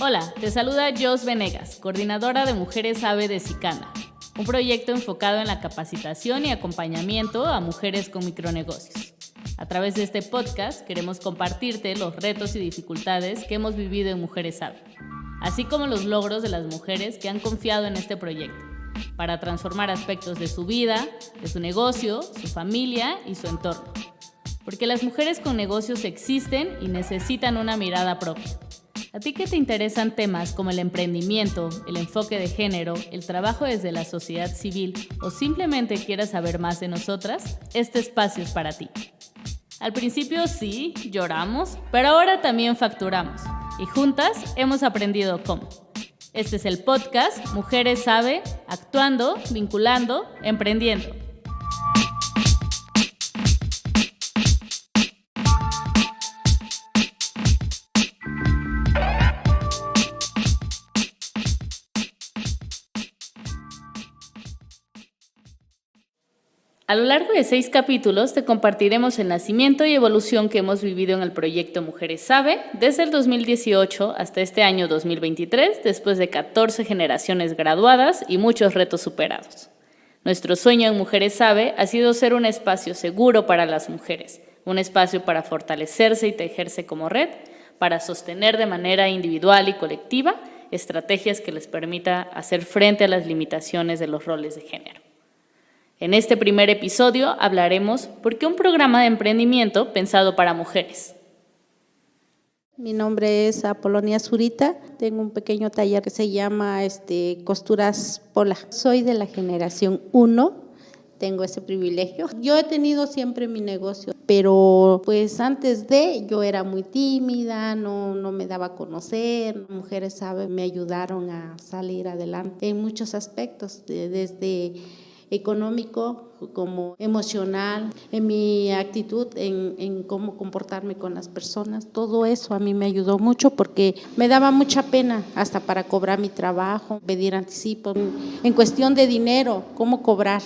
Hola, te saluda Jos Venegas, coordinadora de Mujeres AVE de Sicana, un proyecto enfocado en la capacitación y acompañamiento a mujeres con micronegocios. A través de este podcast queremos compartirte los retos y dificultades que hemos vivido en Mujeres AVE, así como los logros de las mujeres que han confiado en este proyecto, para transformar aspectos de su vida, de su negocio, su familia y su entorno. Porque las mujeres con negocios existen y necesitan una mirada propia. ¿A ti qué te interesan temas como el emprendimiento, el enfoque de género, el trabajo desde la sociedad civil o simplemente quieras saber más de nosotras? Este espacio es para ti. Al principio sí, lloramos, pero ahora también facturamos y juntas hemos aprendido cómo. Este es el podcast Mujeres AVE, actuando, vinculando, emprendiendo. A lo largo de 6 capítulos te compartiremos el nacimiento y evolución que hemos vivido en el proyecto Mujeres AVE desde el 2018 hasta este año 2023, después de 14 generaciones graduadas y muchos retos superados. Nuestro sueño en Mujeres AVE ha sido ser un espacio seguro para las mujeres, un espacio para fortalecerse y tejerse como red, para sostener de manera individual y colectiva estrategias que les permita hacer frente a las limitaciones de los roles de género. En este primer episodio hablaremos por qué un programa de emprendimiento pensado para mujeres. Mi nombre es Apolonia Zurita, tengo un pequeño taller que se llama Costuras Pola. Soy de la generación 1, tengo ese privilegio. Yo he tenido siempre mi negocio, pero pues antes yo era muy tímida, no me daba a conocer. Mujeres AVE me ayudaron a salir adelante en muchos aspectos, desde económico como emocional, en mi actitud, en cómo comportarme con las personas. Todo eso a mí me ayudó mucho porque me daba mucha pena hasta para cobrar mi trabajo, pedir anticipo. En cuestión de dinero, cómo cobrar,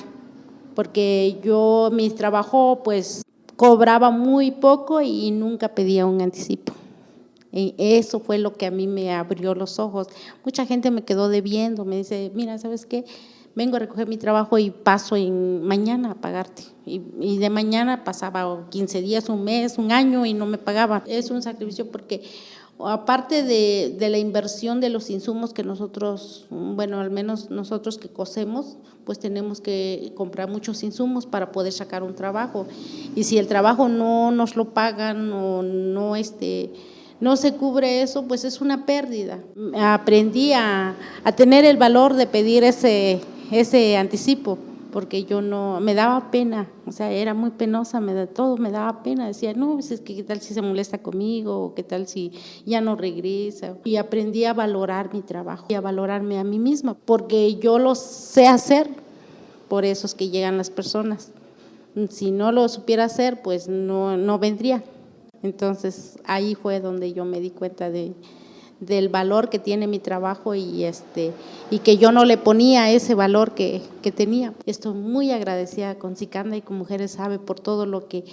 porque yo mi trabajo pues cobraba muy poco y nunca pedía un anticipo. Eso fue lo que a mí me abrió los ojos. Mucha gente me quedó debiendo, me dice, mira, ¿sabes qué? Vengo a recoger mi trabajo y paso mañana a pagarte. Y de mañana pasaba 15 días, un mes, un año y no me pagaban. Es un sacrificio porque aparte de la inversión de los insumos que nosotros, bueno, al menos nosotros que cosemos, pues tenemos que comprar muchos insumos para poder sacar un trabajo. Y si el trabajo no nos lo pagan o no se cubre eso, pues es una pérdida. Aprendí a tener el valor de pedir ese anticipo, porque yo no, me daba pena, o sea, era muy penosa, todo me daba pena, decía, no, pues es que qué tal si se molesta conmigo, o qué tal si ya no regresa. Y aprendí a valorar mi trabajo y a valorarme a mí misma, porque yo lo sé hacer, por eso es que llegan las personas. Si no lo supiera hacer, pues no vendría. Entonces ahí fue donde yo me di cuenta del valor que tiene mi trabajo y que yo no le ponía ese valor que tenía. Estoy muy agradecida con Sicana y con Mujeres AVE por todo lo que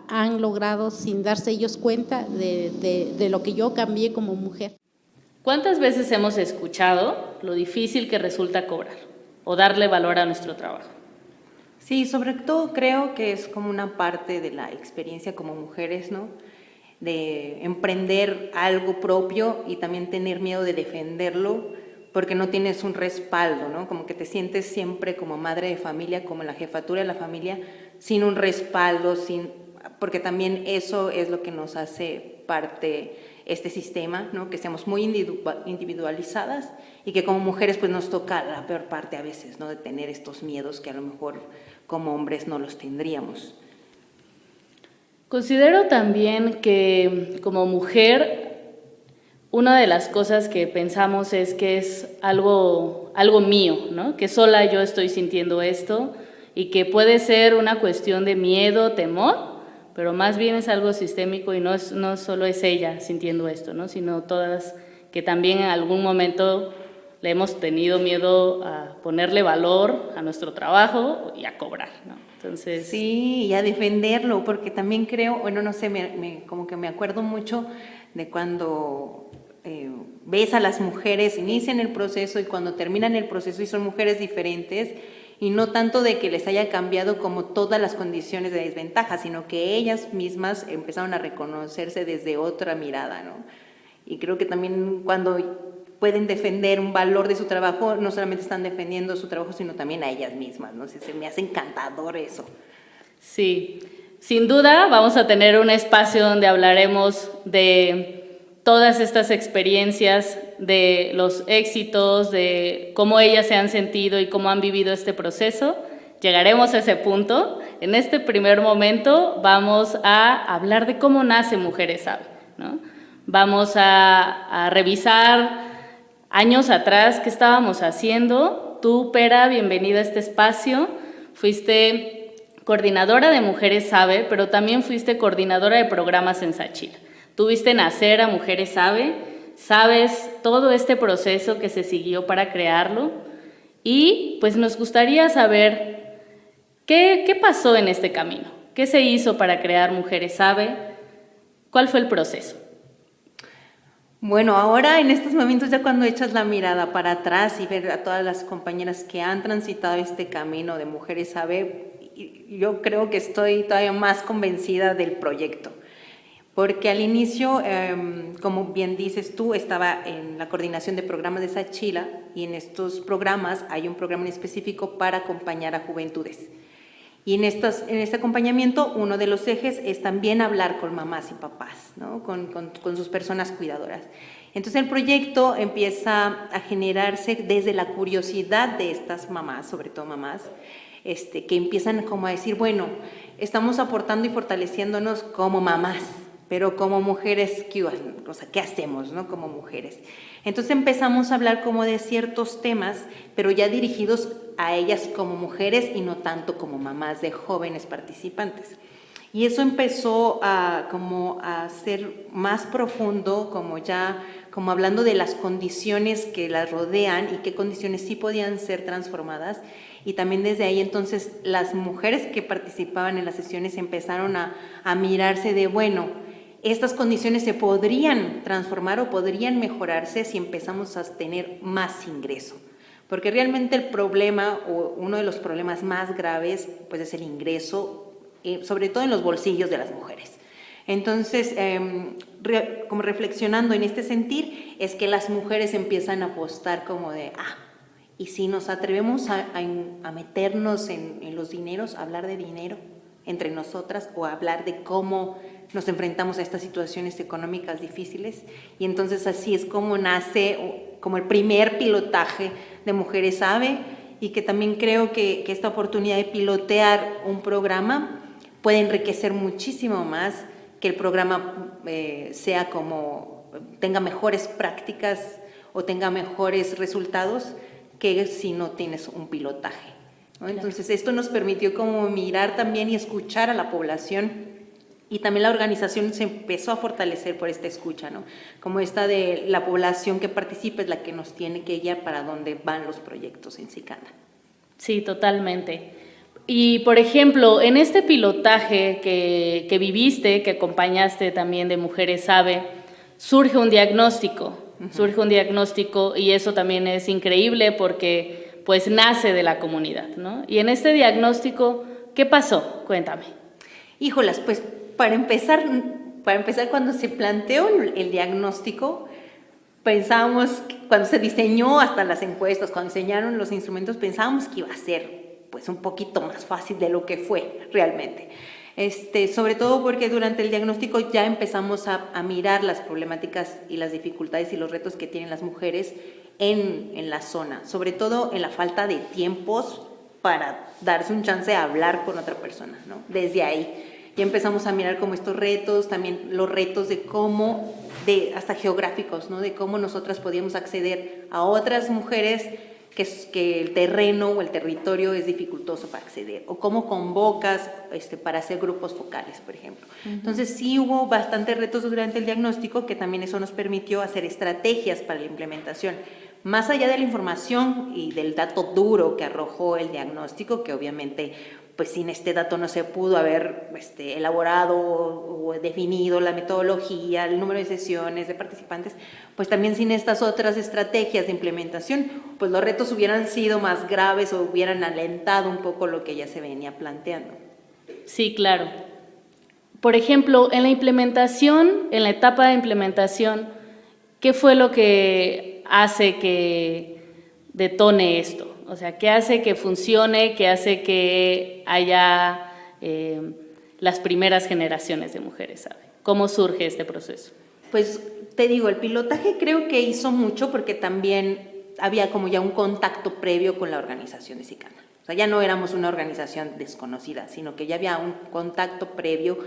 han logrado sin darse ellos cuenta de lo que yo cambié como mujer. ¿Cuántas veces hemos escuchado lo difícil que resulta cobrar o darle valor a nuestro trabajo? Sí, sobre todo creo que es como una parte de la experiencia como mujeres, ¿no? De emprender algo propio y también tener miedo de defenderlo porque no tienes un respaldo, ¿no? Como que te sientes siempre como madre de familia, como la jefatura de la familia, sin un respaldo, porque también eso es lo que nos hace parte este sistema, ¿no? Que seamos muy individualizadas y que como mujeres pues nos toca la peor parte a veces, ¿no? De tener estos miedos que a lo mejor como hombres no los tendríamos. Considero también que como mujer, una de las cosas que pensamos es que es algo mío, ¿no? Que sola yo estoy sintiendo esto y que puede ser una cuestión de miedo, temor, pero más bien es algo sistémico y no solo es ella sintiendo esto, ¿no? Sino todas que también en algún momento le hemos tenido miedo a ponerle valor a nuestro trabajo y a cobrar, ¿no? Entonces, sí, y a defenderlo, porque también creo, bueno, no sé, como que me acuerdo mucho de cuando ves a las mujeres, inician el proceso y cuando terminan el proceso y son mujeres diferentes, y no tanto de que les haya cambiado como todas las condiciones de desventaja, sino que ellas mismas empezaron a reconocerse desde otra mirada, ¿no? Y creo que también cuando pueden defender un valor de su trabajo, no solamente están defendiendo su trabajo, sino también a ellas mismas, ¿no? Se me hace encantador eso. Sí, sin duda vamos a tener un espacio donde hablaremos de todas estas experiencias, de los éxitos, de cómo ellas se han sentido y cómo han vivido este proceso. Llegaremos a ese punto. En este primer momento vamos a hablar de cómo nace Mujeres Sabe, ¿no? Vamos a revisar años atrás qué estábamos haciendo. Tú, Pera, bienvenida a este espacio. Fuiste coordinadora de Mujeres Sabe, pero también fuiste coordinadora de programas en Sachila. Tuviste nacer a Mujeres Sabe, sabes todo este proceso que se siguió para crearlo y pues nos gustaría saber qué pasó en este camino, qué se hizo para crear Mujeres Sabe, cuál fue el proceso. Bueno, ahora en estos momentos ya cuando echas la mirada para atrás y ver a todas las compañeras que han transitado este camino de Mujeres Sabe, yo creo que estoy todavía más convencida del proyecto. Porque al inicio, como bien dices tú, estaba en la coordinación de programas de Sachila y en estos programas hay un programa en específico para acompañar a juventudes. Y en este acompañamiento, uno de los ejes es también hablar con mamás y papás, ¿no? con sus personas cuidadoras. Entonces el proyecto empieza a generarse desde la curiosidad de estas mamás, sobre todo mamás, que empiezan como a decir, bueno, estamos aportando y fortaleciéndonos como mamás, pero como mujeres, ¿qué hacemos, no? Como mujeres. Entonces empezamos a hablar como de ciertos temas, pero ya dirigidos a ellas como mujeres y no tanto como mamás de jóvenes participantes. Y eso empezó a ser más profundo, como hablando de las condiciones que las rodean y qué condiciones sí podían ser transformadas. Y también desde ahí entonces las mujeres que participaban en las sesiones empezaron a mirarse de, bueno, estas condiciones se podrían transformar o podrían mejorarse si empezamos a tener más ingreso. Porque realmente el problema o uno de los problemas más graves pues es el ingreso, sobre todo en los bolsillos de las mujeres. Entonces, como reflexionando en este sentir, es que las mujeres empiezan a apostar como de, y si nos atrevemos a meternos en los dineros, a hablar de dinero entre nosotras o a hablar de cómo nos enfrentamos a estas situaciones económicas difíciles, y entonces así es como nace como el primer pilotaje de Mujeres Sabe, y que también creo que esta oportunidad de pilotear un programa puede enriquecer muchísimo más que el programa tenga mejores prácticas o tenga mejores resultados que si no tienes un pilotaje, ¿no? Entonces esto nos permitió como mirar también y escuchar a la población. Y también la organización se empezó a fortalecer por esta escucha, ¿no? Como esta de la población que participa es la que nos tiene que guiar para dónde van los proyectos en Sicana. Sí, totalmente. Y, por ejemplo, en este pilotaje que viviste, que acompañaste también de Mujeres Sabe, surge un diagnóstico. Surge un diagnóstico y eso también es increíble porque pues nace de la comunidad, ¿no? Y en este diagnóstico, ¿qué pasó? Cuéntame. Híjolas, pues para empezar, cuando se planteó el diagnóstico, pensábamos, cuando se diseñó hasta las encuestas, cuando diseñaron los instrumentos, pensábamos que iba a ser pues un poquito más fácil de lo que fue realmente. Sobre todo porque durante el diagnóstico ya empezamos a mirar las problemáticas y las dificultades y los retos que tienen las mujeres en la zona, sobre todo en la falta de tiempos para darse un chance de hablar con otra persona, ¿no? Desde ahí ya empezamos a mirar como estos retos, también los retos de cómo, hasta geográficos, ¿no? De cómo nosotras podíamos acceder a otras mujeres que el terreno o el territorio es dificultoso para acceder, o cómo convocas para hacer grupos focales, por ejemplo. Entonces sí hubo bastantes retos durante el diagnóstico, que también eso nos permitió hacer estrategias para la implementación. Más allá de la información y del dato duro que arrojó el diagnóstico, que obviamente pues sin este dato no se pudo haber elaborado o definido la metodología, el número de sesiones, de participantes, pues también sin estas otras estrategias de implementación, pues los retos hubieran sido más graves o hubieran alentado un poco lo que ya se venía planteando. Sí, claro. Por ejemplo, en la implementación, en la etapa de implementación, ¿qué fue lo que hace que detone esto? O sea, ¿qué hace que funcione? ¿Qué hace que haya las primeras generaciones de mujeres SABE? ¿Cómo surge este proceso? Pues te digo, el pilotaje creo que hizo mucho porque también había como ya un contacto previo con la organización de SICANA. O sea, ya no éramos una organización desconocida, sino que ya había un contacto previo,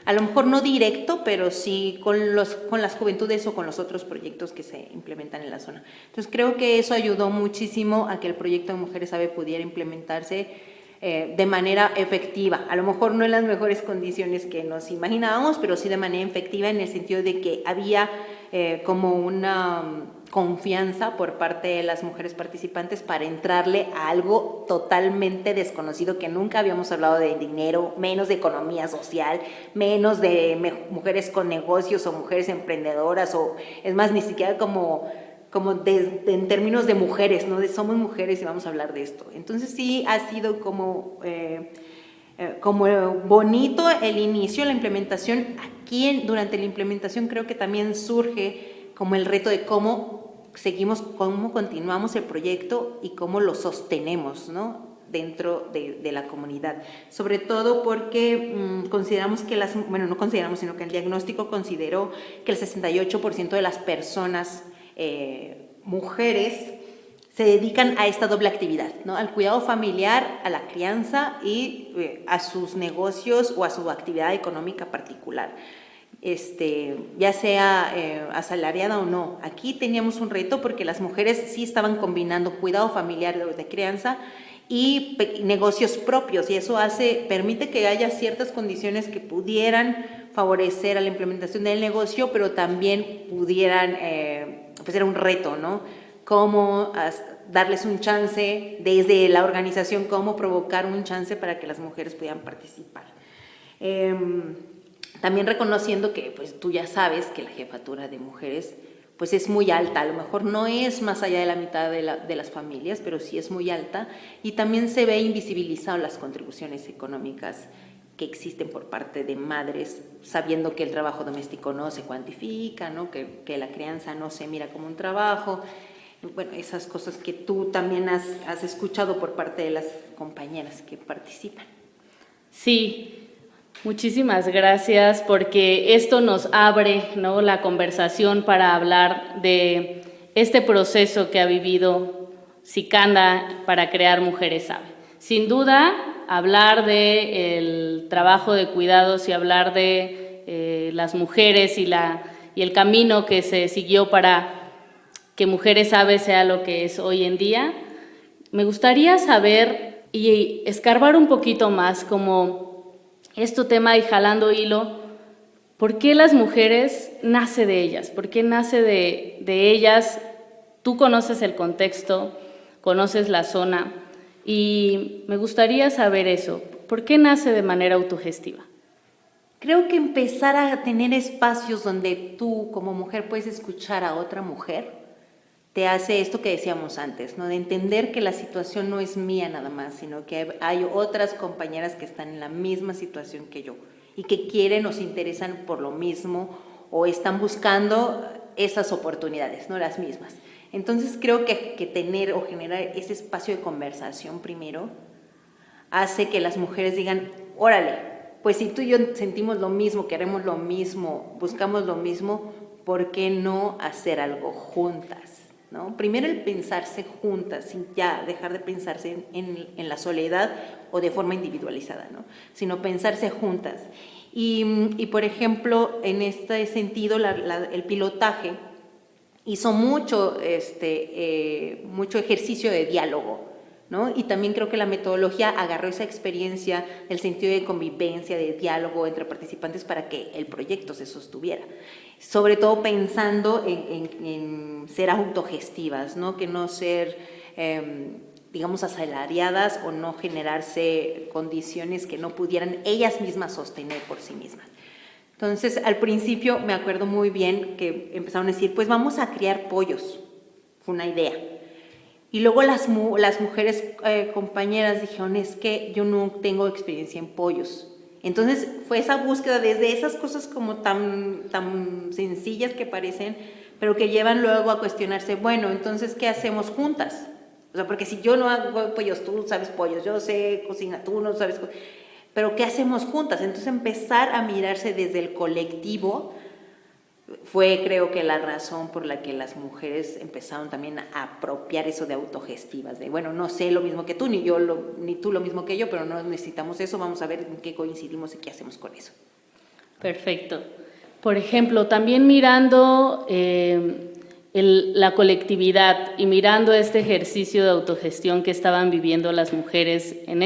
a lo mejor no directo, pero sí con las juventudes o con los otros proyectos que se implementan en la zona. Entonces creo que eso ayudó muchísimo a que el proyecto de Mujeres SABE pudiera implementarse de manera efectiva, a lo mejor no en las mejores condiciones que nos imaginábamos, pero sí de manera efectiva en el sentido de que había como una confianza por parte de las mujeres participantes para entrarle a algo totalmente desconocido, que nunca habíamos hablado de dinero, menos de economía social, menos de mujeres con negocios o mujeres emprendedoras, o es más, ni siquiera como en términos de mujeres, ¿no? De somos mujeres y vamos a hablar de esto. Entonces sí ha sido como bonito el inicio, la implementación. Aquí durante la implementación creo que también surge como el reto de cómo seguimos, cómo continuamos el proyecto y cómo lo sostenemos, ¿no? Dentro de la comunidad, sobre todo porque consideramos que no consideramos, sino que el diagnóstico consideró que el 68% de las personas mujeres se dedican a esta doble actividad, ¿no? Al cuidado familiar, a la crianza y a sus negocios o a su actividad económica particular, ya sea asalariada o no. Aquí teníamos un reto porque las mujeres sí estaban combinando cuidado familiar de crianza y negocios propios, y eso permite que haya ciertas condiciones que pudieran favorecer a la implementación del negocio, pero también pudieran, pues era un reto, ¿no? Cómo darles un chance desde la organización, cómo provocar un chance para que las mujeres pudieran participar. También reconociendo que pues tú ya sabes que la jefatura de mujeres pues es muy alta, a lo mejor no es más allá de la mitad de las familias, pero sí es muy alta, y también se ve invisibilizado las contribuciones económicas que existen por parte de madres, sabiendo que el trabajo doméstico no se cuantifica, ¿no? Que la crianza no se mira como un trabajo. Bueno, esas cosas que tú también has escuchado por parte de las compañeras que participan. Sí. Muchísimas gracias, porque esto nos abre, ¿no?, la conversación para hablar de este proceso que ha vivido SICANA para crear Mujeres SABE. Sin duda, hablar del trabajo de cuidados y hablar de las mujeres y el camino que se siguió para que Mujeres SABE sea lo que es hoy en día, me gustaría saber y escarbar un poquito más como tema y jalando hilo, ¿por qué las mujeres nace de ellas? ¿Por qué nace de ellas? Tú conoces el contexto, conoces la zona, y me gustaría saber eso. ¿Por qué nace de manera autogestiva? Creo que empezar a tener espacios donde tú como mujer puedes escuchar a otra mujer te hace esto que decíamos antes, ¿no? De entender que la situación no es mía nada más, sino que hay otras compañeras que están en la misma situación que yo y que quieren o se interesan por lo mismo o están buscando esas oportunidades, no las mismas. Entonces creo que tener o generar ese espacio de conversación primero hace que las mujeres digan, órale, pues si tú y yo sentimos lo mismo, queremos lo mismo, buscamos lo mismo, ¿por qué no hacer algo juntas? ¿No? Primero el pensarse juntas, sin ya dejar de pensarse en la soledad o de forma individualizada, ¿no? Sino pensarse juntas. Y por ejemplo, en este sentido, el pilotaje hizo mucho ejercicio de diálogo, ¿no? Y también creo que la metodología agarró esa experiencia del sentido de convivencia, de diálogo entre participantes para que el proyecto se sostuviera. Sobre todo pensando en ser autogestivas, ¿no? Que no ser digamos, asalariadas o no generarse condiciones que no pudieran ellas mismas sostener por sí mismas. Entonces, al principio me acuerdo muy bien que empezaron a decir, pues vamos a criar pollos, fue una idea. Y luego las mujeres compañeras dijeron, es que yo no tengo experiencia en pollos. Entonces fue esa búsqueda desde esas cosas como tan sencillas que parecen, pero que llevan luego a cuestionarse, bueno, entonces, ¿qué hacemos juntas? O sea, porque si yo no hago pollos, tú sabes pollos, yo sé cocina, tú no sabes, pero ¿qué hacemos juntas? Entonces empezar a mirarse desde el colectivo fue, creo que, la razón por la que las mujeres empezaron también a apropiar eso de autogestivas, de bueno, no sé lo mismo que tú, ni tú lo mismo que yo, pero no necesitamos eso, vamos a ver en qué coincidimos y qué hacemos con eso. Perfecto. Por ejemplo, también mirando la colectividad y mirando este ejercicio de autogestión que estaban viviendo las mujeres en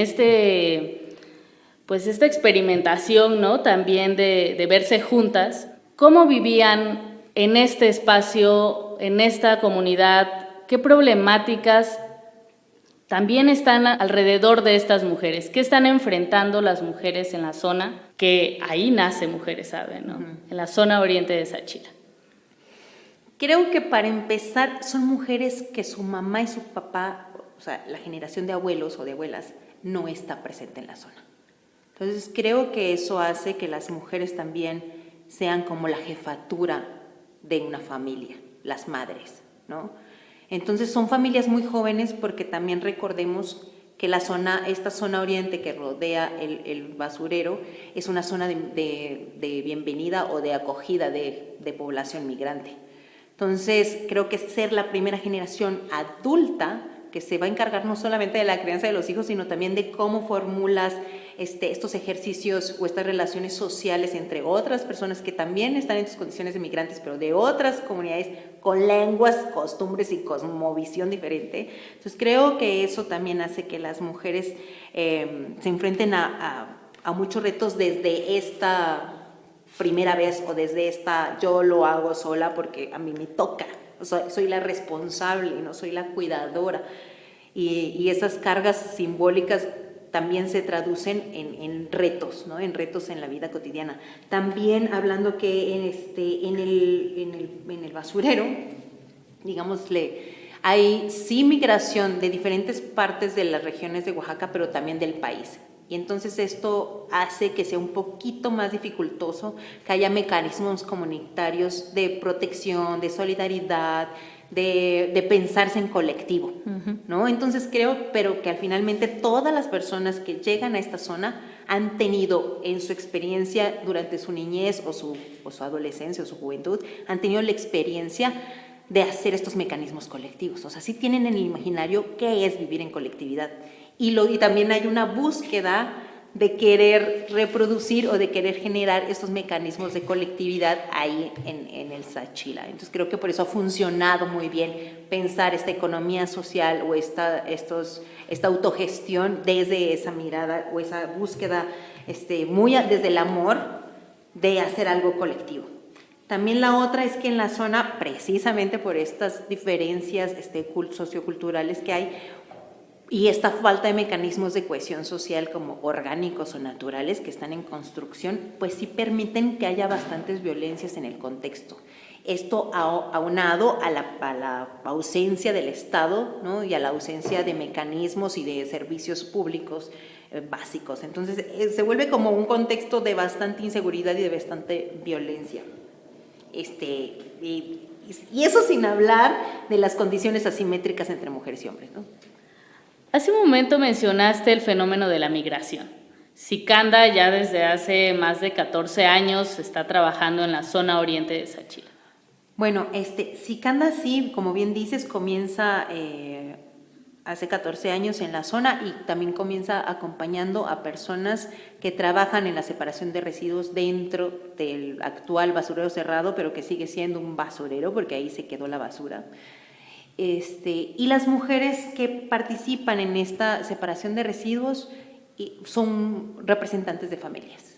pues esta experimentación, ¿no? También de verse juntas. ¿Cómo vivían en este espacio, en esta comunidad? ¿Qué problemáticas también están alrededor de estas mujeres? ¿Qué están enfrentando las mujeres en la zona? Que ahí nace Mujeres Sabe, ¿no? En la zona oriente de Sáchila. Creo que para empezar son mujeres que su mamá y su papá, o sea, la generación de abuelos o de abuelas, no está presente en la zona. Entonces creo que eso hace que las mujeres también sean como la jefatura de una familia, las madres, ¿no? Entonces son familias muy jóvenes porque también recordemos que esta zona oriente que rodea el basurero es una zona de bienvenida o de acogida de población migrante. Entonces creo que ser la primera generación adulta que se va a encargar no solamente de la crianza de los hijos, sino también de cómo formulas estos ejercicios o estas relaciones sociales entre otras personas que también están en tus condiciones de migrantes, pero de otras comunidades con lenguas, costumbres y cosmovisión diferente. Entonces creo que eso también hace que las mujeres se enfrenten a muchos retos desde esta primera vez o desde esta yo lo hago sola porque a mí me toca. O sea, soy la responsable, no soy la cuidadora. Y esas cargas simbólicas también se traducen en retos, ¿no? En retos en la vida cotidiana. También hablando que en el basurero, digámosle, hay sí migración de diferentes partes de las regiones de Oaxaca, pero también del país. Y entonces esto hace que sea un poquito más dificultoso, que haya mecanismos comunitarios de protección, de solidaridad, de pensarse en colectivo, ¿no? Entonces creo, pero que al finalmente todas las personas que llegan a esta zona han tenido en su experiencia durante su niñez o su adolescencia o su juventud, han tenido la experiencia de hacer estos mecanismos colectivos. O sea, sí tienen en el imaginario qué es vivir en colectividad. Y también hay una búsqueda de querer reproducir o de querer generar estos mecanismos de colectividad ahí en el Sáchila. Entonces creo que por eso ha funcionado muy bien pensar esta economía social o esta autogestión desde esa mirada o esa búsqueda muy desde el amor de hacer algo colectivo. También la otra es que en la zona, precisamente por estas diferencias socioculturales que hay, y esta falta de mecanismos de cohesión social como orgánicos o naturales que están en construcción, pues sí permiten que haya bastantes violencias en el contexto. Esto aunado a la ausencia del Estado, ¿no? Y a la ausencia de mecanismos y de servicios públicos básicos. Entonces se vuelve como un contexto de bastante inseguridad y de bastante violencia. Y eso sin hablar de las condiciones asimétricas entre mujeres y hombres, ¿no? Hace un momento mencionaste el fenómeno de la migración. Sicanda ya desde hace más de 14 años está trabajando en la zona oriente de Sáchila. Bueno, Sicanda sí, como bien dices, comienza hace 14 años en la zona y también comienza acompañando a personas que trabajan en la separación de residuos dentro del actual basurero cerrado, pero que sigue siendo un basurero porque ahí se quedó la basura. Y las mujeres que participan en esta separación de residuos son representantes de familias.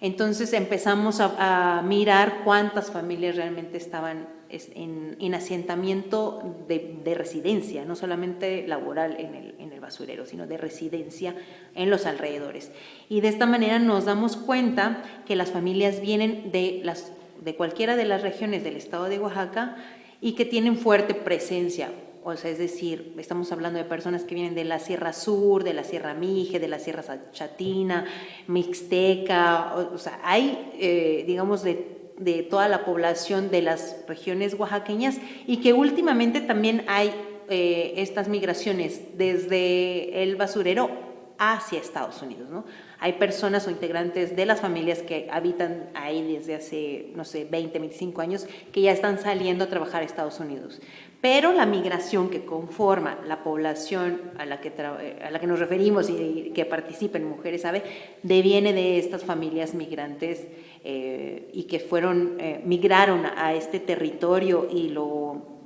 Entonces empezamos a mirar cuántas familias realmente estaban en asentamiento de residencia, no solamente laboral en el basurero, sino de residencia en los alrededores. Y de esta manera nos damos cuenta que las familias vienen de cualquiera de las regiones del estado de Oaxaca y que tienen fuerte presencia. O sea, es decir, estamos hablando de personas que vienen de la Sierra Sur, de la Sierra Mije, de la Sierra Chatina, Mixteca, o sea, hay, digamos, de toda la población de las regiones oaxaqueñas y que últimamente también hay estas migraciones desde el basurero hacia Estados Unidos, ¿no? Hay personas o integrantes de las familias que habitan ahí desde hace, no sé, 20, 25 años que ya están saliendo a trabajar a Estados Unidos. Pero la migración que conforma la población a la que nos referimos y que participa en Mujeres AVE deviene de estas familias migrantes y que migraron a este territorio y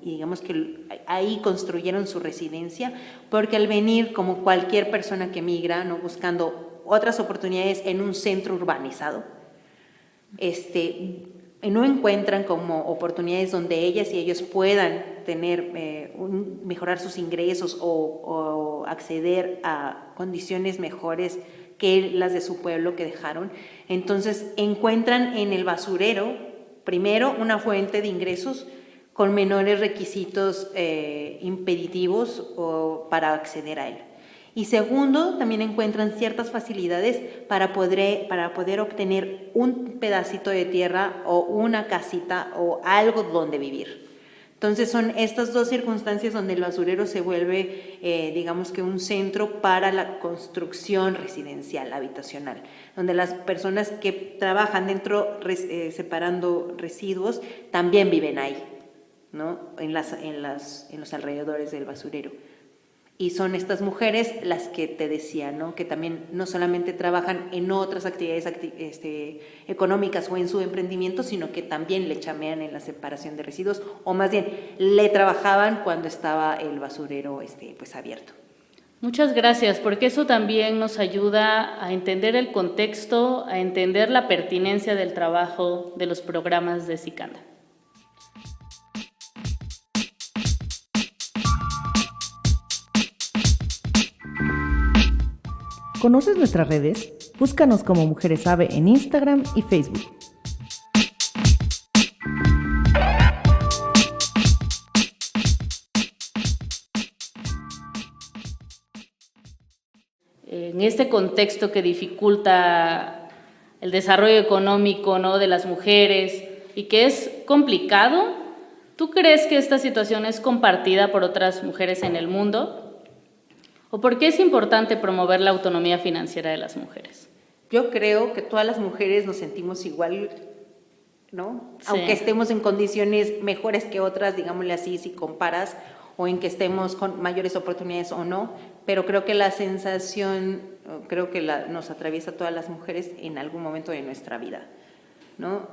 digamos que ahí construyeron su residencia, porque al venir como cualquier persona que migra, ¿no?, buscando otras oportunidades en un centro urbanizado, no encuentran como oportunidades donde ellas y ellos puedan mejorar sus ingresos o acceder a condiciones mejores que las de su pueblo que dejaron. Entonces encuentran en el basurero, primero, una fuente de ingresos con menores requisitos impeditivos para acceder a él. Y segundo, también encuentran ciertas facilidades para poder obtener un pedacito de tierra o una casita o algo donde vivir. Entonces son estas dos circunstancias donde el basurero se vuelve, digamos que un centro para la construcción residencial, habitacional, donde las personas que trabajan dentro separando residuos también viven ahí, ¿no?, en los alrededores del basurero. Y son estas mujeres las que te decía, ¿no?, que también no solamente trabajan en otras actividades económicas o en su emprendimiento, sino que también le chamean en la separación de residuos, o más bien le trabajaban cuando estaba el basurero pues abierto. Muchas gracias, porque eso también nos ayuda a entender el contexto, a entender la pertinencia del trabajo de los programas de Sicanda. ¿Conoces nuestras redes? Búscanos como Mujeres AVE en Instagram y Facebook. En este contexto que dificulta el desarrollo económico, ¿no?, de las mujeres y que es complicado, ¿tú crees que esta situación es compartida por otras mujeres en el mundo? ¿O por qué es importante promover la autonomía financiera de las mujeres? Yo creo que todas las mujeres nos sentimos igual, ¿no? Sí. Aunque estemos en condiciones mejores que otras, digámosle así, si comparas, o en que estemos con mayores oportunidades o no, pero creo que la sensación, nos atraviesa a todas las mujeres en algún momento de nuestra vida, ¿no?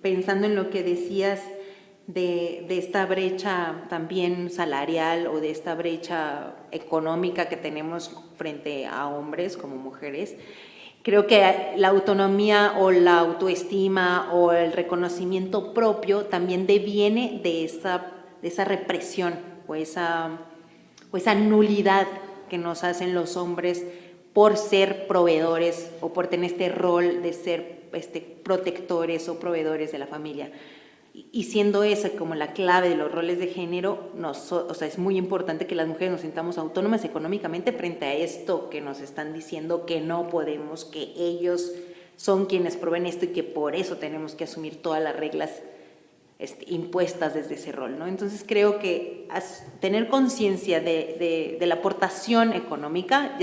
Pensando en lo que decías de esta brecha también salarial o de esta brecha económica que tenemos frente a hombres como mujeres, creo que la autonomía o la autoestima o el reconocimiento propio también deviene de esa represión o esa nulidad que nos hacen los hombres por ser proveedores o por tener este rol de ser protectores o proveedores de la familia. Y siendo esa como la clave de los roles de género, es muy importante que las mujeres nos sintamos autónomas económicamente frente a esto que nos están diciendo que no podemos, que ellos son quienes proveen esto y que por eso tenemos que asumir todas las reglas impuestas desde ese rol, ¿no? Entonces creo que tener conciencia de la aportación económica,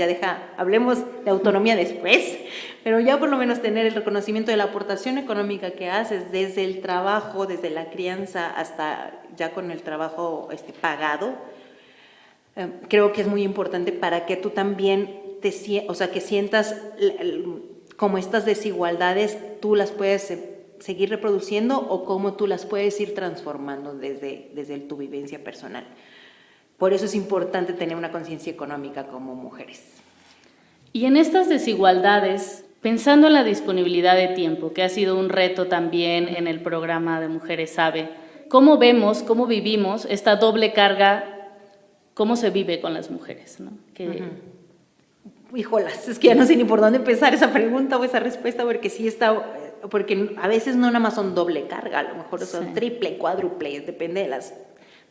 hablemos de autonomía después, pero ya por lo menos tener el reconocimiento de la aportación económica que haces desde el trabajo, desde la crianza hasta ya con el trabajo pagado, creo que es muy importante para que tú también que sientas como estas desigualdades, tú las puedes seguir reproduciendo o cómo tú las puedes ir transformando desde tu vivencia personal. Por eso es importante tener una conciencia económica como mujeres. Y en estas desigualdades, Pensando en la disponibilidad de tiempo, que ha sido un reto también en el programa de Mujeres Sabe, ¿cómo vemos, cómo vivimos esta doble carga, cómo se vive con las mujeres, ¿no? Híjolas, es que ya no sé ni por dónde empezar esa pregunta o esa respuesta, porque sí está, porque a veces no nada más son doble carga, a lo mejor son triple, cuádruple, depende de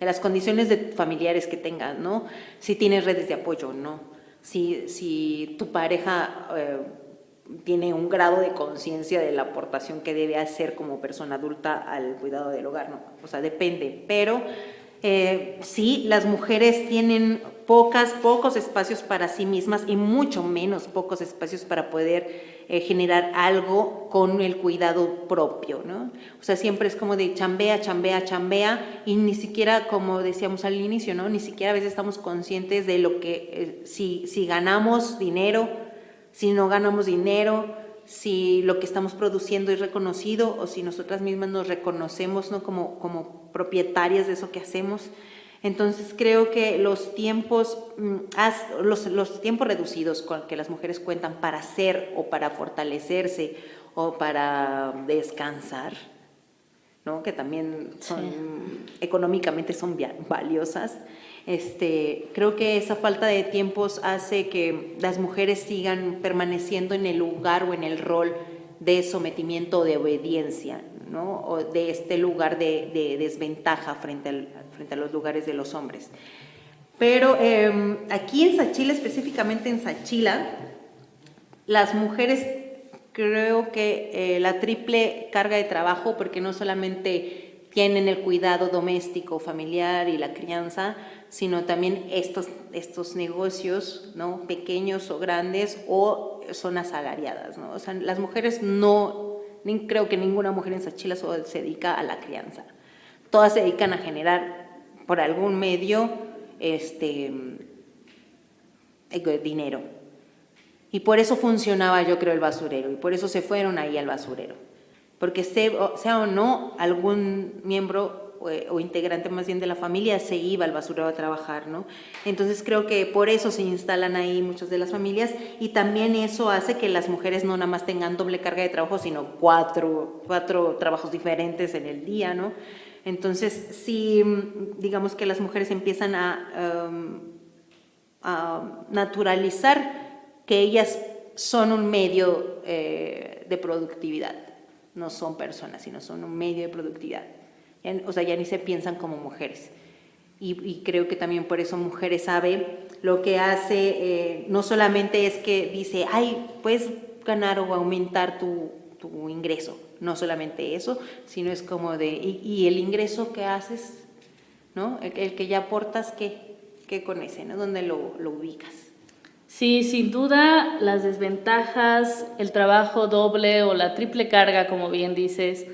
las condiciones familiares que tengas, ¿no? Si tienes redes de apoyo, ¿no? Si tu pareja tiene un grado de conciencia de la aportación que debe hacer como persona adulta al cuidado del hogar, ¿no? O sea, depende, pero sí, las mujeres tienen pocos espacios para sí mismas y mucho menos pocos espacios para poder generar algo con el cuidado propio, ¿no? O sea, siempre es como de chambea y ni siquiera, como decíamos al inicio, ¿no? Ni siquiera a veces estamos conscientes de lo que, si ganamos dinero, si no ganamos dinero, si lo que estamos produciendo es reconocido o si nosotras mismas nos reconocemos, ¿no? como propietarias de eso que hacemos. Entonces creo que los tiempos reducidos con que las mujeres cuentan para hacer o para fortalecerse o para descansar, ¿no? Que también económicamente son valiosas. Creo que esa falta de tiempos hace que las mujeres sigan permaneciendo en el lugar o en el rol de sometimiento o de obediencia, ¿no? O de este lugar de desventaja frente a los lugares de los hombres. Pero aquí en Sachila, específicamente en Sachila, las mujeres creo que la triple carga de trabajo, porque no solamente tienen el cuidado doméstico, familiar y la crianza, sino también estos negocios, ¿no? Pequeños o grandes, o son asalariadas, ¿no? O sea, las mujeres creo que ninguna mujer en Sachila se dedica a la crianza. Todas se dedican a generar por algún medio dinero. Y por eso funcionaba, yo creo, el basurero, y por eso se fueron ahí al basurero. Porque sea o no, algún miembro o integrante más bien de la familia se iba al basurero a trabajar, ¿no? Entonces creo que por eso se instalan ahí muchas de las familias, y también eso hace que las mujeres no nada más tengan doble carga de trabajo, sino cuatro trabajos diferentes en el día, ¿no? Entonces sí, digamos que las mujeres empiezan a naturalizar que ellas son un medio de productividad. No son personas, sino son un medio de productividad. O sea, ya ni se piensan como mujeres. Y creo que también por eso Mujeres Sabe lo que hace no solamente es que dice, ay, puedes ganar o aumentar tu ingreso. No solamente eso, sino es como de, ¿y el ingreso que haces? ¿No? El que ya aportas, ¿qué con ese? ¿No? ¿Dónde lo ubicas? Sí, sin duda las desventajas, el trabajo doble o la triple carga, como bien dices,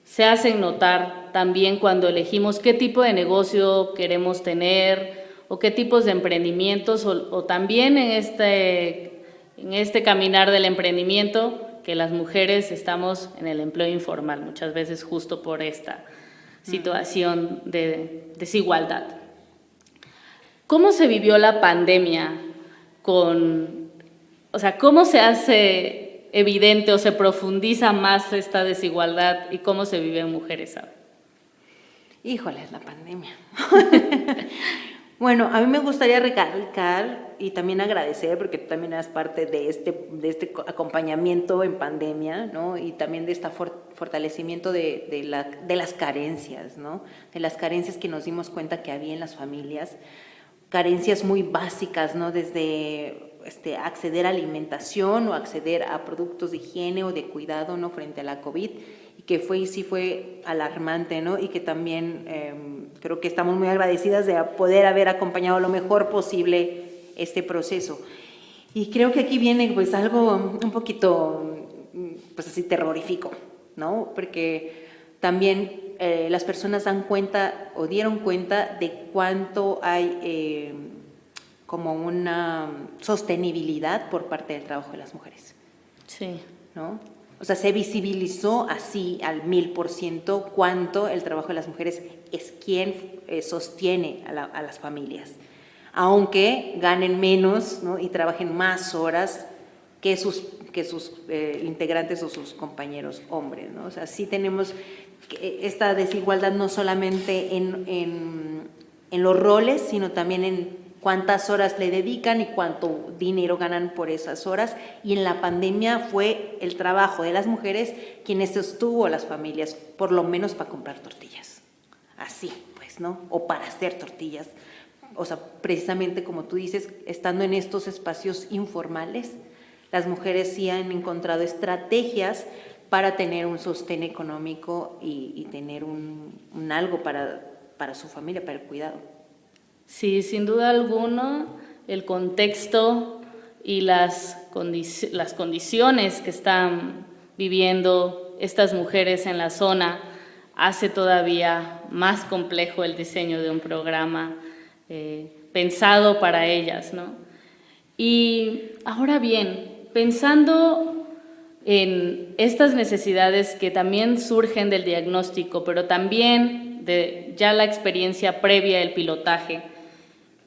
se hacen notar también cuando elegimos qué tipo de negocio queremos tener o qué tipos de emprendimientos o también en este caminar del emprendimiento que las mujeres estamos en el empleo informal, muchas veces justo por esta situación de desigualdad. ¿Cómo se vivió la pandemia o sea, cómo se hace evidente o se profundiza más esta desigualdad y cómo se vive en Mujeres Sabe? Híjole, la pandemia. Bueno, a mí me gustaría recalcar y también agradecer, porque tú también eras parte de este acompañamiento en pandemia, ¿no? Y también de este fortalecimiento de las carencias, ¿no? De las carencias que nos dimos cuenta que había en las familias, carencias muy básicas, ¿no? Desde acceder a alimentación o acceder a productos de higiene o de cuidado, ¿no? Frente a la COVID, y que sí fue alarmante, ¿no? Y que también creo que estamos muy agradecidas de poder haber acompañado lo mejor posible este proceso. Y creo que aquí viene pues algo un poquito pues así terrorífico, ¿no? Porque también las personas dieron cuenta de cuánto hay como una sostenibilidad por parte del trabajo de las mujeres. Sí. ¿No? O sea, se visibilizó así al 1000% cuánto el trabajo de las mujeres es quien sostiene a las familias. Aunque ganen menos, ¿no? Y trabajen más horas que sus integrantes o sus compañeros hombres, ¿no? O sea, sí tenemos esta desigualdad no solamente en los roles, sino también en cuántas horas le dedican y cuánto dinero ganan por esas horas. Y en la pandemia fue el trabajo de las mujeres quienes sostuvo a las familias, por lo menos para comprar tortillas. Así, pues, ¿no? O para hacer tortillas. O sea, precisamente como tú dices, estando en estos espacios informales, las mujeres sí han encontrado estrategias para tener un sostén económico y tener un algo para su familia, para el cuidado. Sí, sin duda alguna, el contexto y las condiciones que están viviendo estas mujeres en la zona hace todavía más complejo el diseño de un programa pensado para ellas, ¿no? Y ahora bien, pensando en estas necesidades que también surgen del diagnóstico, pero también de ya la experiencia previa del pilotaje,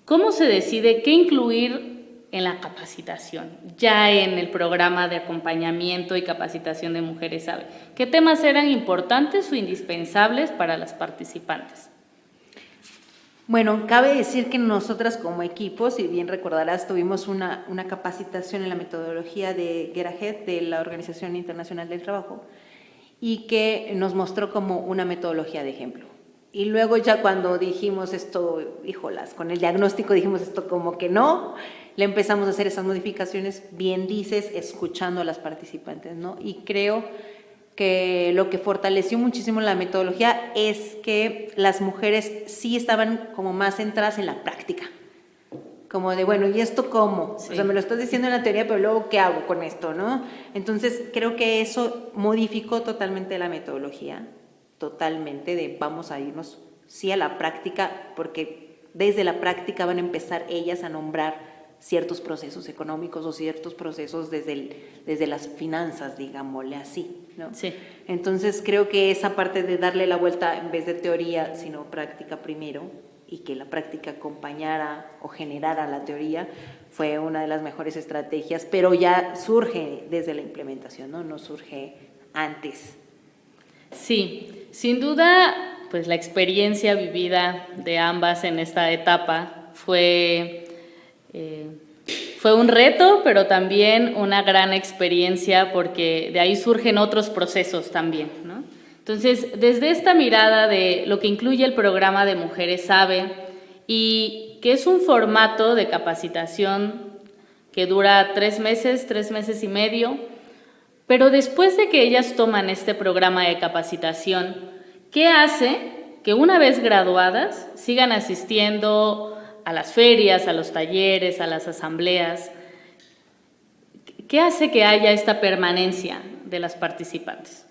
¿cómo se decide qué incluir en la capacitación, ya en el programa de acompañamiento y capacitación de Mujeres AVE? ¿Qué temas eran importantes o indispensables para las participantes? Bueno, cabe decir que nosotras como equipo, si bien recordarás, tuvimos una capacitación en la metodología de Get Ahead de la Organización Internacional del Trabajo y que nos mostró como una metodología de ejemplo. Y luego ya cuando dijimos esto, híjolas, con el diagnóstico dijimos esto como que no, le empezamos a hacer esas modificaciones, bien dices, escuchando a las participantes, ¿no? Y creo que lo que fortaleció muchísimo la metodología es que las mujeres sí estaban como más centradas en la práctica, como de, bueno, ¿y esto cómo? Sí. O sea, me lo estás diciendo en la teoría, pero luego, ¿qué hago con esto, no? Entonces, creo que eso modificó totalmente la metodología, totalmente, de vamos a irnos, sí, a la práctica, porque desde la práctica van a empezar ellas a nombrar ciertos procesos económicos o ciertos procesos desde las finanzas, digámosle así, ¿no? Sí. Entonces creo que esa parte de darle la vuelta en vez de teoría, sino práctica primero, y que la práctica acompañara o generara la teoría, fue una de las mejores estrategias, pero ya surge desde la implementación, ¿no? No surge antes. Sí, sin duda, pues la experiencia vivida de ambas en esta etapa fue un reto, pero también una gran experiencia porque de ahí surgen otros procesos también, ¿no? Entonces, desde esta mirada de lo que incluye el programa de Mujeres AVE y que es un formato de capacitación que dura 3 meses y medio, pero después de que ellas toman este programa de capacitación, ¿qué hace que una vez graduadas sigan asistiendo a las ferias, a los talleres, a las asambleas? ¿Qué hace que haya esta permanencia de las participantes?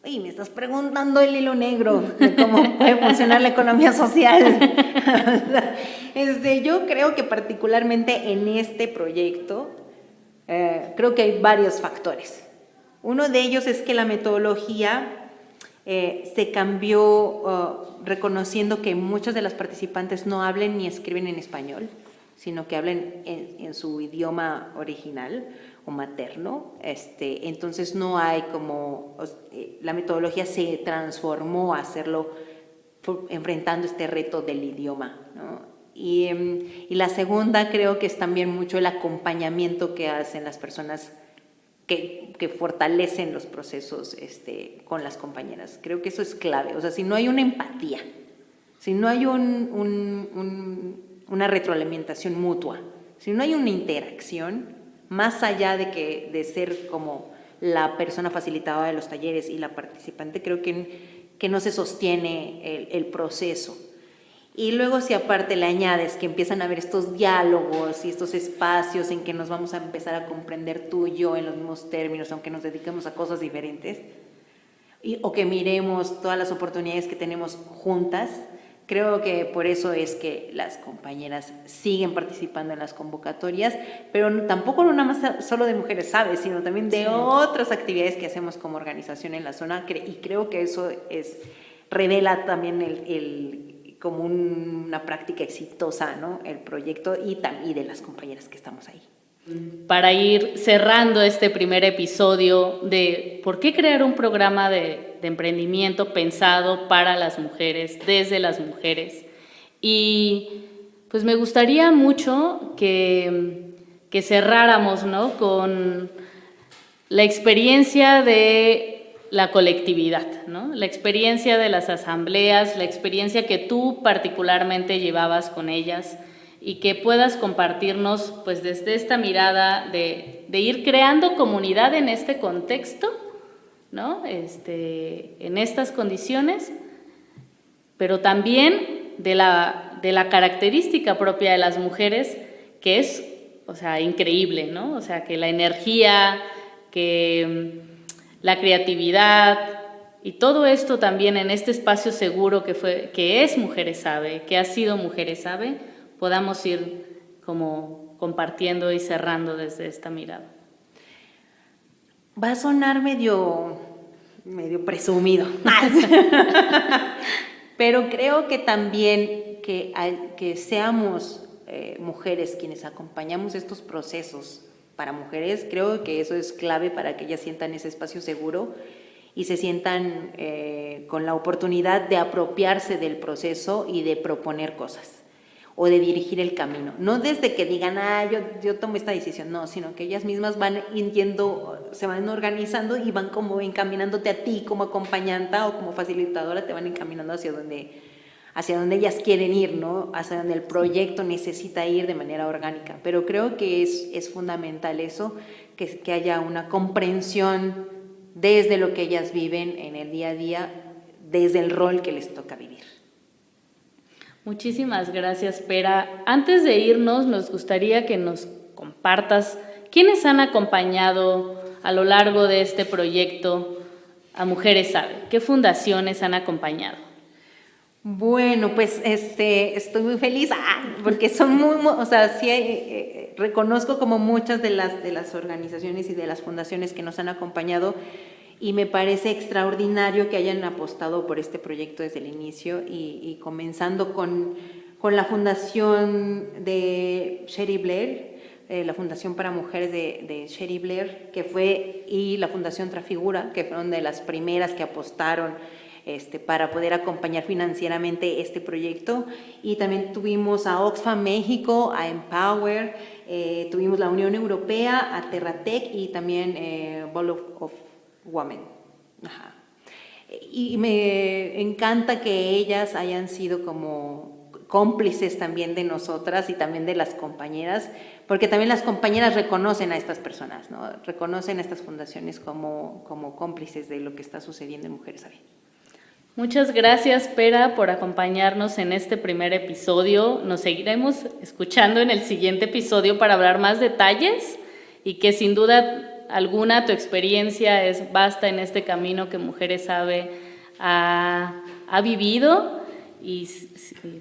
Oye, me estás preguntando el hilo negro de cómo puede funcionar la economía social. Yo creo que particularmente en este proyecto, creo que hay varios factores. Uno de ellos es que la metodología se cambió reconociendo que muchas de las participantes no hablen ni escriben en español, sino que hablen en su idioma original o materno. Entonces no hay como, la metodología se transformó a hacerlo enfrentando este reto del idioma, ¿no? Y la segunda creo que es también mucho el acompañamiento que hacen las personas que fortalecen los procesos con las compañeras. Creo que eso es clave. O sea, si no hay una empatía, si no hay una retroalimentación mutua, si no hay una interacción, más allá de ser como la persona facilitadora de los talleres y la participante, creo que no se sostiene el proceso. Y luego si aparte le añades que empiezan a haber estos diálogos y estos espacios en que nos vamos a empezar a comprender tú y yo en los mismos términos, aunque nos dediquemos a cosas diferentes, o que miremos todas las oportunidades que tenemos juntas, creo que por eso es que las compañeras siguen participando en las convocatorias, pero tampoco no nada más solo de Mujeres AVE, sino también de otras actividades que hacemos como organización en la zona, y creo que eso revela también como una práctica exitosa, ¿no? El proyecto y de las compañeras que estamos ahí. Para ir cerrando este primer episodio de por qué crear un programa de emprendimiento pensado para las mujeres, desde las mujeres. Y pues me gustaría mucho que cerráramos, ¿no?, con la experiencia de la colectividad, ¿no?, la experiencia de las asambleas, la experiencia que tú particularmente llevabas con ellas, y que puedas compartirnos pues desde esta mirada de ir creando comunidad en este contexto, ¿no?, en estas condiciones, pero también de la característica propia de las mujeres, que es, o sea, increíble, ¿no? O sea, que la energía, que la creatividad y todo esto también en este espacio seguro que es Mujeres Sabe, que ha sido Mujeres Sabe, podamos ir como compartiendo y cerrando desde esta mirada. Va a sonar medio presumido, pero creo que también que seamos mujeres quienes acompañamos estos procesos para mujeres, creo que eso es clave para que ellas sientan ese espacio seguro y se sientan con la oportunidad de apropiarse del proceso y de proponer cosas o de dirigir el camino. No desde que digan, yo tomo esta decisión, no, sino que ellas mismas van se van organizando y van como encaminándote a ti como acompañanta o como facilitadora, te van encaminando hacia donde ellas quieren ir, ¿no? Hacia donde el proyecto necesita ir de manera orgánica. Pero creo que es fundamental eso, que haya una comprensión desde lo que ellas viven en el día a día, desde el rol que les toca vivir. Muchísimas gracias, Pera. Antes de irnos, nos gustaría que nos compartas quiénes han acompañado a lo largo de este proyecto a Mujeres Sabe. ¿Qué fundaciones han acompañado? Bueno, pues estoy muy feliz porque son reconozco como muchas de las organizaciones y de las fundaciones que nos han acompañado, y me parece extraordinario que hayan apostado por este proyecto desde el inicio y comenzando con la fundación de Sherry Blair, la Fundación para Mujeres de Sherry Blair, y la Fundación Trafigura, que fueron de las primeras que apostaron para poder acompañar financieramente este proyecto. Y también tuvimos a Oxfam México, a Empower, tuvimos la Unión Europea, a Terratec y también Ball of Women. Ajá. Y me encanta que ellas hayan sido como cómplices también de nosotras y también de las compañeras, porque también las compañeras reconocen a estas personas, ¿no? Reconocen a estas fundaciones como cómplices de lo que está sucediendo en Mujeres Sabe. Muchas gracias, Pera, por acompañarnos en este primer episodio. Nos seguiremos escuchando en el siguiente episodio para hablar más detalles, y que sin duda alguna tu experiencia es vasta en este camino que Mujeres Sabe ha vivido, y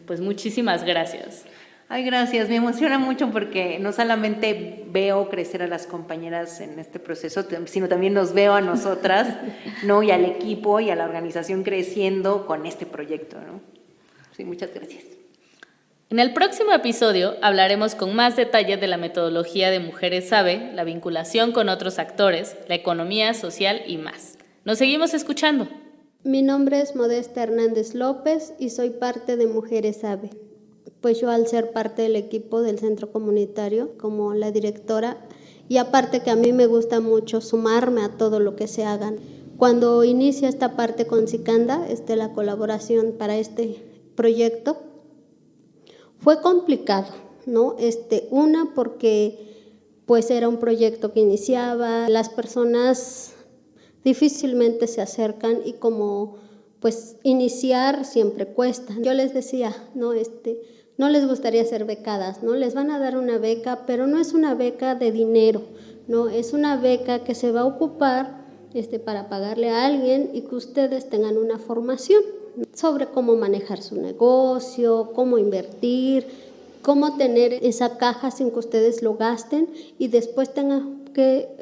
pues muchísimas gracias. Ay, gracias, me emociona mucho porque no solamente veo crecer a las compañeras en este proceso, sino también nos veo a nosotras, ¿no? Y al equipo y a la organización creciendo con este proyecto, ¿no? Sí, muchas gracias. En el próximo episodio hablaremos con más detalles de la metodología de Mujeres Sabe, la vinculación con otros actores, la economía social y más. Nos seguimos escuchando. Mi nombre es Modesta Hernández López y soy parte de Mujeres Sabe. Pues yo, al ser parte del equipo del centro comunitario como la directora, y aparte que a mí me gusta mucho sumarme a todo lo que se hagan. Cuando inicia esta parte con Sicanda, la colaboración para este proyecto, fue complicado, ¿no? Una, porque pues era un proyecto que iniciaba, las personas difícilmente se acercan y como pues iniciar siempre cuesta. Yo les decía, no les gustaría ser becadas, ¿no? Les van a dar una beca, pero no es una beca de dinero, ¿no? Es una beca que se va a ocupar para pagarle a alguien y que ustedes tengan una formación sobre cómo manejar su negocio, cómo invertir, cómo tener esa caja sin que ustedes lo gasten y después tengan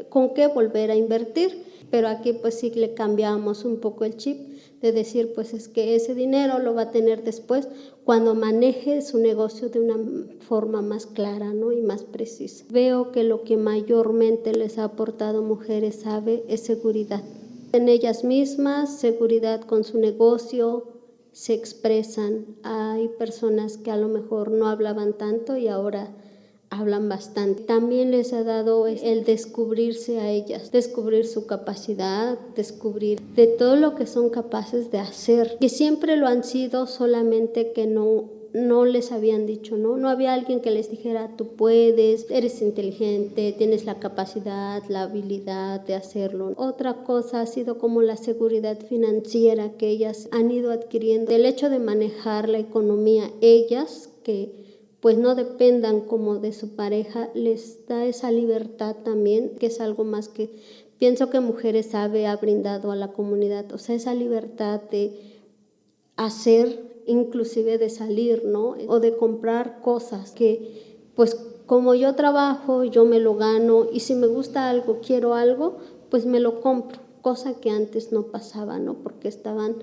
con qué volver a invertir. pero aquí pues sí le cambiamos un poco el chip de decir pues es que ese dinero lo va a tener después cuando maneje su negocio de una forma más clara, ¿no? Y más precisa. Veo que lo que mayormente les ha aportado Mujeres AVE es seguridad en ellas mismas, seguridad con su negocio, se expresan. Hay personas que a lo mejor no hablaban tanto y ahora hablan bastante. También les ha dado el descubrirse a ellas, descubrir su capacidad, descubrir de todo lo que son capaces de hacer, que siempre lo han sido, solamente que no les habían dicho, ¿no? No había alguien que les dijera, tú puedes, eres inteligente, tienes la capacidad, la habilidad de hacerlo. Otra cosa ha sido como la seguridad financiera que ellas han ido adquiriendo, el hecho de manejar la economía ellas, que pues no dependan como de su pareja, les da esa libertad también, que es algo más que pienso que Mujeres AVE ha brindado a la comunidad, o sea, esa libertad de hacer, inclusive de salir, ¿no? O de comprar cosas que, pues como yo trabajo, yo me lo gano y si me gusta algo, quiero algo, pues me lo compro, cosa que antes no pasaba, ¿no? Porque estaban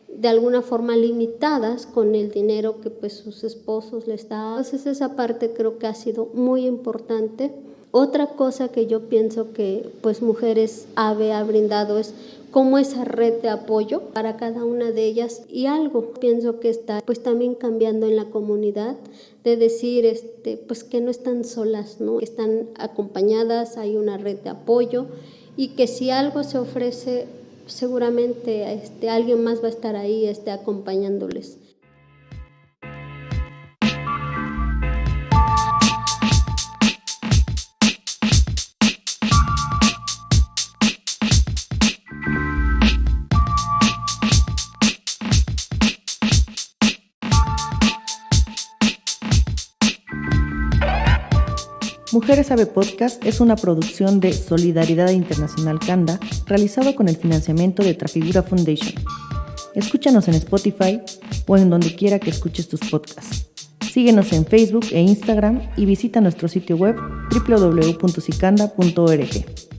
de alguna forma limitadas con el dinero que pues sus esposos les daban. Entonces esa parte creo que ha sido muy importante. Otra cosa que yo pienso que pues Mujeres AVE ha brindado es como esa red de apoyo para cada una de ellas, y algo pienso que está pues también cambiando en la comunidad, de decir pues que no están solas, ¿no? Que están acompañadas, hay una red de apoyo y que si algo se ofrece seguramente alguien más va a estar ahí acompañándoles. Mujeres AVE Podcast es una producción de Solidaridad Internacional Canda, realizado con el financiamiento de Trafigura Foundation. Escúchanos en Spotify o en donde quiera que escuches tus podcasts. Síguenos en Facebook e Instagram y visita nuestro sitio web www.sicanda.org.